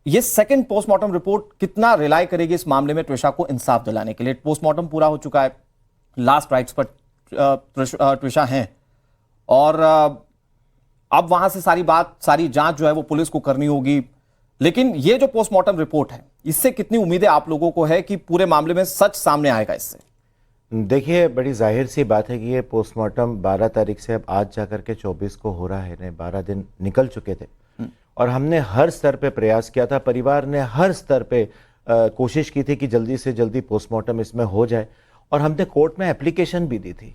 ये second postmortem report कितना rely करेगी इस मामले में ट्विशा को इंसाफ दिलाने के लिए? पोस्टमार्टम पूरा हो चुका है, लास्ट राइट्स पर ट्विशा हैं और अब वहां से सारी जांच जो है वो पुलिस को करनी होगी। लेकिन ये जो पोस्टमार्टम रिपोर्ट है, इससे कितनी उम्मीदें आप लोगों को है कि पूरे मामले में सच सामने आएगा इससे? देखिए, बड़ी जाहिर सी बात है कि ये पोस्टमार्टम 12 तारीख से अब आज जाकर के 24 को हो रहा है। 12 दिन निकल चुके थे और हमने हर स्तर पे प्रयास किया था, परिवार ने हर स्तर पे कोशिश की थी कि जल्दी से जल्दी पोस्टमार्टम इसमें हो जाए और हमने कोर्ट में एप्लीकेशन भी दी थी।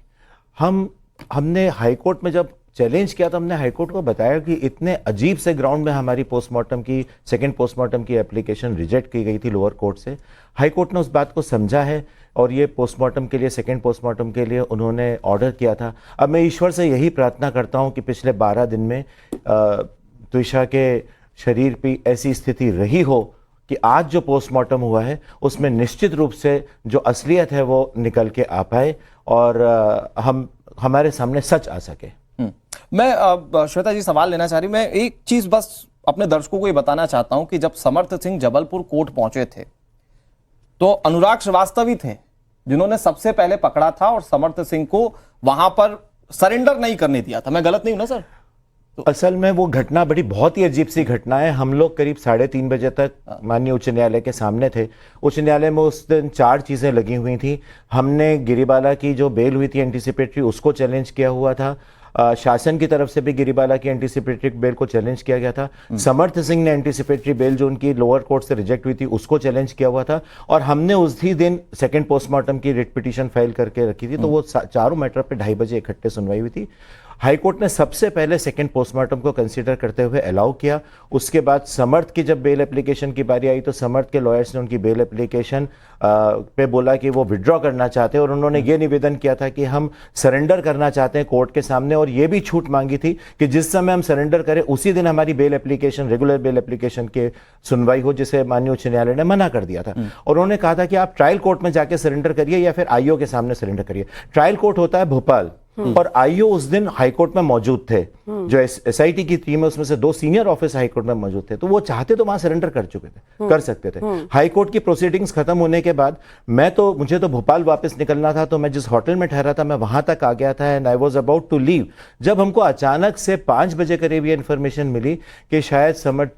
हमने हाई कोर्ट में जब चैलेंज किया तो हमने हाईकोर्ट को बताया कि इतने अजीब से ग्राउंड में हमारी पोस्टमार्टम की सेकंड पोस्टमार्टम की एप्लीकेशन रिजेक्ट की गई थी लोअर कोर्ट से। हाई कोर्ट ने उस बात को समझा है और ये पोस्टमार्टम के लिए, सेकंड पोस्टमार्टम के लिए उन्होंने ऑर्डर किया था। अब मैं ईश्वर से यही प्रार्थना करता हूं कि पिछले 12 दिन में ट्विशा के शरीर पे ऐसी स्थिति रही हो कि आज जो पोस्टमार्टम हुआ है उसमें निश्चित रूप से जो असलियत है वो निकल के आ पाए और हमारे सामने सच आ सके। मैं श्वेता जी सवाल लेना चाह रही हूं। मैं एक चीज बस अपने दर्शकों को ये बताना चाहता हूं कि जब समर्थ सिंह जबलपुर कोर्ट पहुंचे थे तो अनुराग श्रीवास्तव ही थे जिन्होंने सबसे पहले पकड़ा था और समर्थ सिंह को वहां पर सरेंडर नहीं करने दिया था। मैं गलत नहीं हूं ना सर? तो असल में वो घटना बहुत ही अजीब सी घटना है। हम लोग करीब 3:30 बजे तक माननीय उच्च न्यायालय के सामने थे। उच्च न्यायालय में उस दिन 4 चीजें लगी हुई थी। हमने गिरिबाला की जो बेल हुई थी एंटीसिपेटरी, उसको चैलेंज किया हुआ था। शासन की तरफ से भी गिरिबाला की एंटीसिपेटरी बेल को चैलेंज किया गया था। समर्थ सिंह ने एंटीसिपेटरी बेल जो उनकी लोअर कोर्ट से रिजेक्ट हुई थी उसको चैलेंज किया हुआ था और हमने उस ही दिन सेकंड पोस्टमार्टम की रिट पिटीशन फाइल करके रखी थी। तो वो चारों मैटर पे 2:30 बजे इकट्ठे सुनवाई हुई थी। हाईकोर्ट ने सबसे पहले सेकंड पोस्टमार्टम को कंसीडर करते हुए अलाउ किया। उसके बाद समर्थ की जब बेल एप्लीकेशन की बारी आई तो समर्थ के लॉयर्स ने उनकी बेल एप्लीकेशन पे बोला कि वो विड्रॉ करना चाहते हैं और उन्होंने ये निवेदन किया था कि हम सरेंडर करना चाहते हैं कोर्ट के सामने और ये भी छूट मांगी थी कि जिस समय हम सरेंडर करें उसी दिन हमारी bail application, regular bail application की सुनवाई हो, जिसे माननीय उच्च न्यायालय ने मना कर दिया था। और उन्होंने कहा था कि आप ट्रायल कोर्ट में जाके सरेंडर करिए या फिर आईओ के सामने सरेंडर करिए। ट्रायल कोर्ट होता है भोपाल और आईओ उस दिन हाईकोर्ट में मौजूद थे। जो एसआईटी की टीम है उसमें से 2 सीनियर ऑफिसर हाईकोर्ट में मौजूद थे, तो वो चाहते तो वहां सरेंडर कर चुके थे, कर सकते थे। हाईकोर्ट की प्रोसीडिंग्स खत्म होने के बाद मुझे तो भोपाल वापस निकलना था, तो मैं जिस होटल में ठहरा था मैं वहां तक आ गया था and I was about to leave. जब हमको अचानक से 5 बजे करीब ये इंफॉर्मेशन मिली कि शायद समर्थ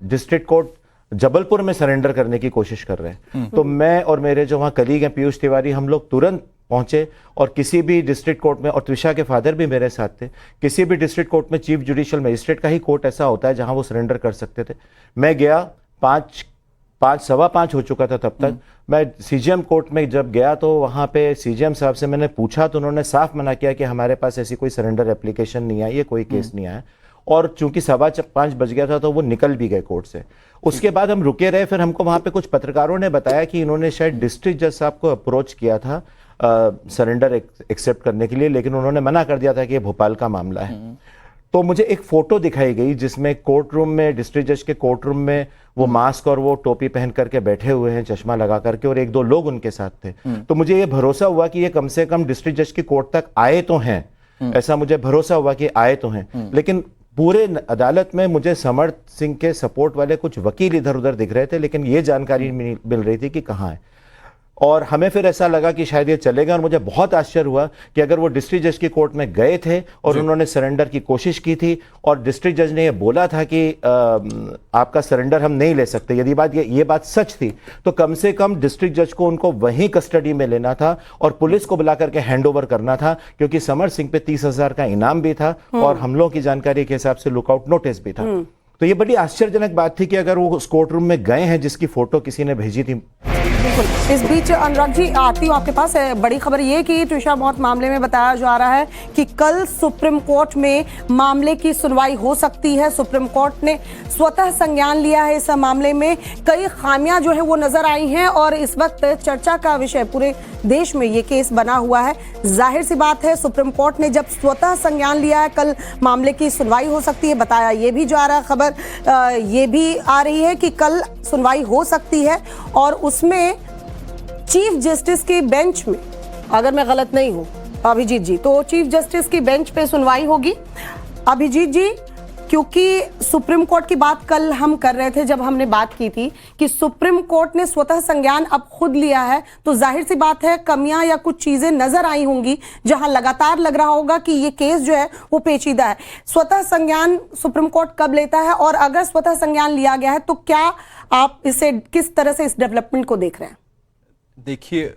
डिस्ट्रिक्ट कोर्ट जबलपुर में सरेंडर करने की कोशिश कर रहे हैं, तो मैं और मेरे जो वहां कलीग हैं पीयूष तिवारी, हम लोग तुरंत पहुंचे और किसी भी डिस्ट्रिक्ट कोर्ट में, और त्विशा के फादर भी मेरे साथ थे, किसी भी डिस्ट्रिक्ट कोर्ट में चीफ जुडिशियल मजिस्ट्रेट का ही कोर्ट ऐसा होता है जहां वो सरेंडर कर सकते थे। मैं गया, 5:15 हो चुका था तब तक। मैं सीजीएम कोर्ट में जब गया तो वहां पे सीजीएम साहब से मैंने पूछा तो उन्होंने साफ मना किया कि हमारे पास ऐसी कोई सरेंडर एप्लीकेशन नहीं आई है, कोई केस नहीं आया। और चूंकि 5:15 बज गया था तो वो निकल भी गए कोर्ट से। उसके बाद हम रुके रहे। फिर हमको वहां पे कुछ पत्रकारों ने बताया कि इन्होंने शायद डिस्ट्रिक्ट जज साहब को अप्रोच किया था सरेंडर एक्सेप्ट करने के लिए, लेकिन उन्होंने मना कर दिया था कि ये भोपाल का मामला है। तो मुझे एक फोटो दिखाई गई जिसमें कोर्ट रूम में, डिस्ट्रिक्ट जज के कोर्ट रूम में वो मास्क और वो टोपी पहन करके बैठे हुए हैं, चश्मा लगा करके, और 1-2 लोग उनके साथ थे। तो मुझे ये भरोसा हुआ कि ये कम से कम डिस्ट्रिक्ट जज की कोर्ट तक आए तो हैं, ऐसा मुझे भरोसा हुआ कि आए तो हैं। लेकिन पूरे अदालत में मुझे समर्थ सिंह के सपोर्ट वाले कुछ वकील इधर उधर दिख रहे थे, लेकिन ये जानकारी मिल रही थी कि कहाँ है। और हमें फिर ऐसा लगा कि शायद ये चलेगा, और मुझे बहुत आश्चर्य हुआ कि अगर वो डिस्ट्रिक्ट जज की कोर्ट में गए थे और उन्होंने सरेंडर की कोशिश की थी और डिस्ट्रिक्ट जज ने ये बोला था कि आपका सरेंडर हम नहीं ले सकते, यदि ये बात सच थी तो कम से कम डिस्ट्रिक्ट जज को उनको वहीं कस्टडी में लेना था और पुलिस को बुला करके हैंडओवर करना था, क्योंकि समर्थ सिंह पे 30,000 का इनाम भी था और हम लोगों की जानकारी के हिसाब से लुकआउट नोटिस भी था। तो ये बड़ी आश्चर्यजनक बात थी कि अगर वो उस कोर्ट रूम में गए हैं जिसकी फोटो किसी ने भेजी थी। बिल्कुल। इस बीच अनुराग जी आती हूँ आपके पास। बड़ी खबर ये कि ट्विशा मौत मामले में बताया जा रहा है कि कल सुप्रीम कोर्ट में मामले की सुनवाई हो सकती है। सुप्रीम कोर्ट ने स्वतः संज्ञान लिया है इस मामले में। कई खामियां जो है वो नजर आई हैं और इस वक्त चर्चा का विषय पूरे देश में ये केस बना हुआ है। जाहिर सी बात है सुप्रीम कोर्ट ने जब स्वतः संज्ञान लिया है, कल मामले की सुनवाई हो सकती है। बताया ये भी जा रहा है, खबर ये भी आ रही है कि कल सुनवाई हो सकती है और उसमें चीफ जस्टिस की बेंच में, अगर मैं गलत नहीं हूं अभिजीत जी, तो चीफ जस्टिस की बेंच पे सुनवाई होगी। अभिजीत जी, क्योंकि सुप्रीम कोर्ट की बात कल हम कर रहे थे जब हमने बात की थी कि सुप्रीम कोर्ट ने स्वतः संज्ञान अब खुद लिया है, तो जाहिर सी बात है कमियां या कुछ चीजें नजर आई होंगी जहां लगातार लग रहा होगा कि ये केस जो है वो पेचीदा है। स्वतः संज्ञान सुप्रीम कोर्ट कब लेता है, और अगर स्वतः संज्ञान लिया गया है तो क्या आप इसे किस तरह से इस डेवलपमेंट को देख रहे हैं? देखिए,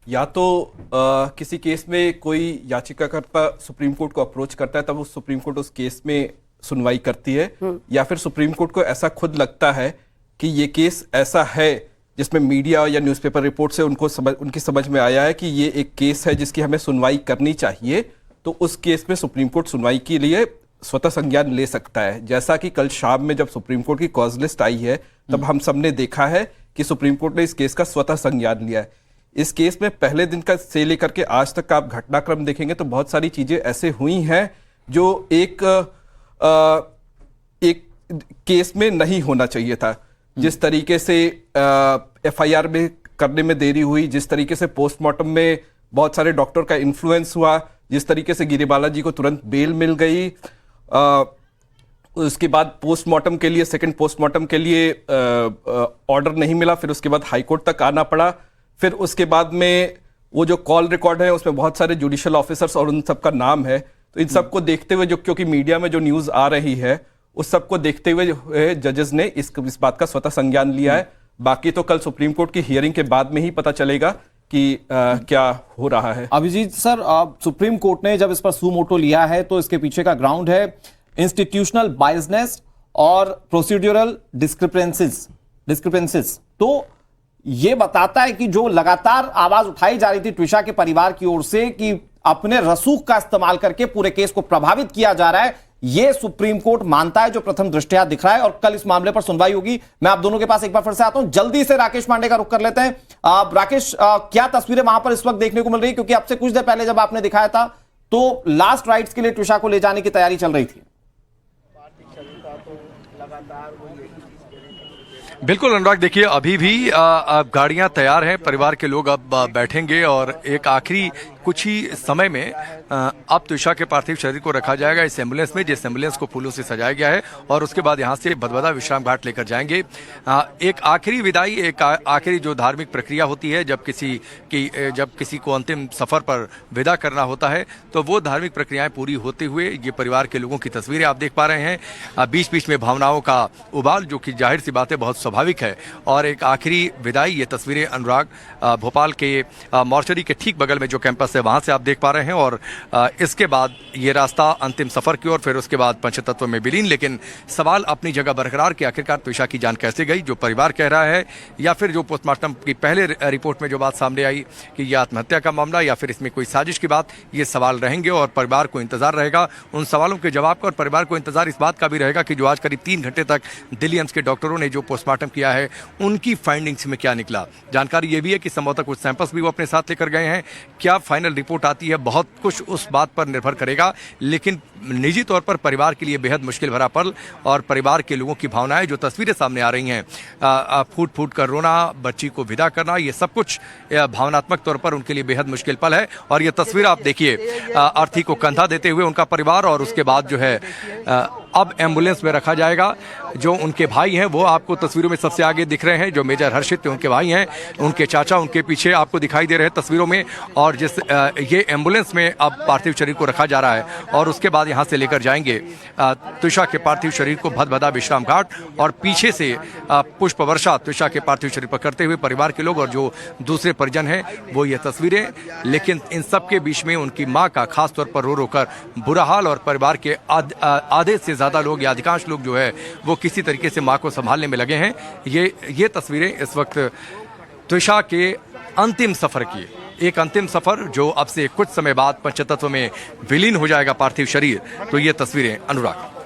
या तो किसी केस में कोई याचिकाकर्ता सुप्रीम कोर्ट को अप्रोच करता है तब वो सुप्रीम कोर्ट उस केस में सुनवाई करती है, या फिर सुप्रीम कोर्ट को ऐसा खुद लगता है कि ये केस ऐसा है जिसमें मीडिया या न्यूज़पेपर रिपोर्ट से उनकी समझ में आया है कि ये एक केस है जिसकी हमें सुनवाई करनी चाहिए, तो उस केस में सुप्रीम कोर्ट सुनवाई के लिए स्वतः संज्ञान ले सकता है। जैसा कि कल शाम में जब सुप्रीम कोर्ट की कॉज लिस्ट आई है तब हम सबने देखा है कि सुप्रीम कोर्ट ने इस केस का स्वतः संज्ञान लिया है। इस केस में पहले दिन का से लेकर के आज तक का आप घटनाक्रम देखेंगे तो बहुत सारी चीजें ऐसे हुई हैं जो एक केस में नहीं होना चाहिए था। जिस तरीके से एफआईआर में करने में देरी हुई, जिस तरीके से पोस्टमार्टम में बहुत सारे डॉक्टर का इन्फ्लुएंस हुआ, जिस तरीके से गिरिबाला जी को तुरंत बेल मिल गई, उसके बाद पोस्टमार्टम के लिए सेकंड पोस्टमार्टम के लिए ऑर्डर नहीं मिला, फिर उसके बाद हाईकोर्ट तक आना पड़ा। फिर उसके बाद में वो जो कॉल रिकॉर्ड है उसमें बहुत सारे जुडिशियल ऑफिसर्स और उन सब का नाम है, तो इन सबको देखते हुए जो क्योंकि मीडिया में जो न्यूज़ आ रही है उस सबको देखते हुए जजेस ने इस बात का स्वतः संज्ञान लिया है। बाकी तो कल सुप्रीम कोर्ट की हियरिंग के बाद में ही पता चलेगा कि क्या हो रहा है। अभिजीत सर, सुप्रीम कोर्ट ने जब इस पर सू मोटो लिया है तो इसके पीछे का ग्राउंड है इंस्टीट्यूशनल बायसनेस और प्रोसीड्यूरल डिस्क्रिपेंसीज। तो ये बताता है कि जो लगातार आवाज उठाई जा रही थी ट्विशा के परिवार की ओर से कि अपने रसूख का इस्तेमाल करके पूरे केस को प्रभावित किया जा रहा है, ये सुप्रीम कोर्ट मानता है, जो प्रथम दृष्टया दिख रहा है। और कल इस मामले पर सुनवाई होगी। मैं आप दोनों के पास एक बार फिर से आता हूं, जल्दी से राकेश पांडे का रुख कर लेते हैं। राकेश, क्या तस्वीरें वहां पर इस वक्त देखने को मिल रही है, क्योंकि आपसे कुछ देर पहले जब आपने दिखाया था तो लास्ट राइट्स के लिए ट्विशा को ले जाने की तैयारी चल रही थी। बिल्कुल अनुराग, देखिए अभी भी गाड़ियां तैयार हैं, परिवार के लोग अब बैठेंगे और एक आखिरी कुछ ही समय में अब त्विशा के पार्थिव शरीर को रखा जाएगा इस एम्बुलेंस में, जिस एम्बुलेंस को फूलों से सजाया गया है, और उसके बाद यहां से भदभदा विश्राम घाट लेकर जाएंगे। एक आखिरी विदाई, एक आखिरी जो धार्मिक प्रक्रिया होती है जब किसी को अंतिम सफर पर विदा करना होता है, तो वो धार्मिक प्रक्रियाएं पूरी होते हुए ये परिवार के लोगों की तस्वीरें आप देख पा रहे हैं। बीच बीच में भावनाओं का उबाल, जो कि जाहिर सी बात है बहुत स्वाभाविक है, और एक आखिरी विदाई। ये तस्वीरें अनुराग भोपाल के मॉर्चरी के ठीक बगल में जो कैंपस है वहां से आप देख पा रहे हैं, और इसके बाद ये रास्ता अंतिम सफर की ओर, फिर उसके बाद पंचतत्व में विलीन। लेकिन सवाल अपनी जगह बरकरार कि आखिरकार त्विशा की जान कैसे गई, जो परिवार कह रहा है, या फिर जो पोस्टमार्टम की पहले रिपोर्ट में जो बात सामने आई कि यह आत्महत्या का मामला या फिर इसमें कोई साजिश की बात, ये सवाल रहेंगे और परिवार को इंतजार रहेगा उन सवालों के जवाब का। और परिवार को इंतजार इस बात का भी रहेगा कि जो आज करीब 3 घंटे तक दिल्ली एम्स के डॉक्टरों ने जो पोस्टमार्टम किया है उनकी फाइंडिंग्स में क्या निकला। जानकारी ये भी है कि संभवतः कुछ सैंपल्स भी वो अपने साथ लेकर गए हैं। क्या फाइनल रिपोर्ट आती है, बहुत कुछ उस बात पर निर्भर करेगा। लेकिन निजी तौर पर परिवार के लिए बेहद मुश्किल भरा पल, और परिवार के लोगों की भावनाएं, जो तस्वीरें सामने आ रही हैं, फूट फूट कर रोना, बच्ची को विदा करना, ये सब कुछ भावनात्मक तौर पर उनके लिए बेहद मुश्किल पल है। और ये तस्वीर आप देखिए, अर्थी को कंधा देते हुए उनका परिवार, और उसके बाद जो है अब एम्बुलेंस में रखा जाएगा। जो उनके भाई हैं वो आपको तस्वीरों में सबसे आगे दिख रहे हैं, जो मेजर हर्षित उनके भाई हैं, उनके चाचा उनके पीछे आपको दिखाई दे रहे हैं तस्वीरों में। और जिस ये एम्बुलेंस में अब पार्थिव शरीर को रखा जा रहा है, और उसके बाद यहाँ से लेकर जाएंगे त्विशा के पार्थिव शरीर को भदभदा विश्राम घाट, और पीछे से पुष्प वर्षा त्विशा के पार्थिव शरीर पर करते हुए परिवार के लोग और जो दूसरे परिजन हैं वो ये तस्वीरें। लेकिन इन सब के बीच में उनकी माँ का खास तौर पर रो रो कर बुरा हाल, और परिवार के आधे से ज्यादा लोग या अधिकांश लोग जो है वो किसी तरीके से मां को संभालने में लगे हैं। ये तस्वीरें इस वक्त त्विशा के अंतिम सफर की, एक अंतिम सफर जो अब से कुछ समय बाद पंचतत्व में विलीन हो जाएगा पार्थिव शरीर। तो ये तस्वीरें अनुराग।